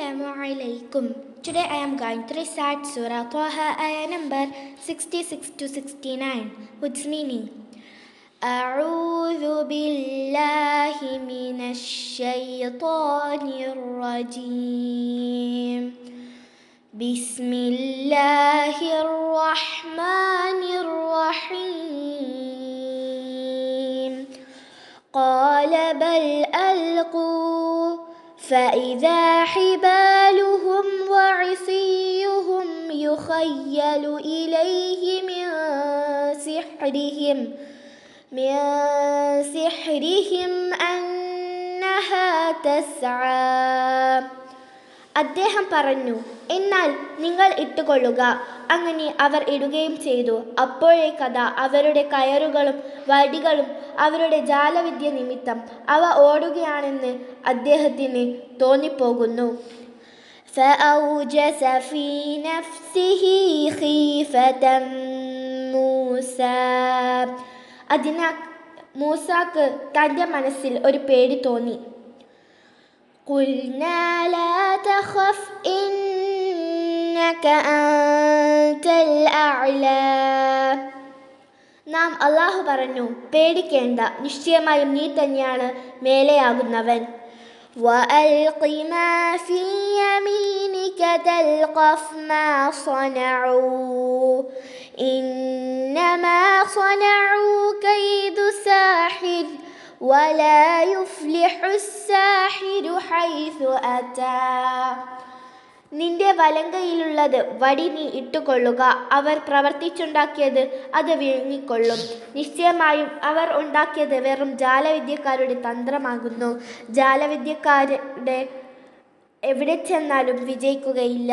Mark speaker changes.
Speaker 1: Assalamu alaikum. Today I am going to recite Surah Taha ayah number 66 to 69, which meaning أعوذ بالله من الشيطان الرجيم بسم الله الرحمن الرحيم قال بل ألقوا فإذا حبالهم وعصيهم يخيل إليه من سحرهم أنها تسعى. അദ്ദേഹം പറഞ്ഞു, എന്നാൽ നിങ്ങൾ ഇട്ടുകൊള്ളുക. അങ്ങനെ അവർ ഇടുകയും ചെയ്തു. അപ്പോഴേക്കതാ അവരുടെ കയറുകളും വടികളും അവരുടെ ജാലവിദ്യ നിമിത്തം അവ ഓടുകയാണെന്ന് അദ്ദേഹത്തിന് തോന്നിപ്പോകുന്നു. فأوجس في نفسه خيفة موسى. അതിനാൽ മൂസാക്ക് തൻ്റെ മനസ്സിൽ ഒരു പേടി തോന്നി. قلنا لا تخف إنك أنت الأعلى. നാം അല്ലാഹു പറഞ്ഞു, പേടിക്കേണ്ട, നിശ്ചയമായും നീ തന്നെയാണ് മേലെയാകുന്നവൻ. وألق ما في يمينك تلقف ما صنعوا إنما صنعوا كيد ساحر ولا يفلح الساحر حيث أتى. നിന്റെ വലങ്കയിലുള്ളത് വടി നീ ഇട്ടുകൊള്ളുക. അവർ പ്രവർത്തിച്ചുണ്ടാക്കിയത് അത് വിഴുങ്ങിക്കൊള്ളും. നിശ്ചയമായും അവർ ഉണ്ടാക്കിയത് വെറും ജാലവിദ്യക്കാരുടെ തന്ത്രമാകുന്നു. ജാലവിദ്യക്കാരുടെ എവിടെ ചെന്നാലും വിജയിക്കുകയില്ല.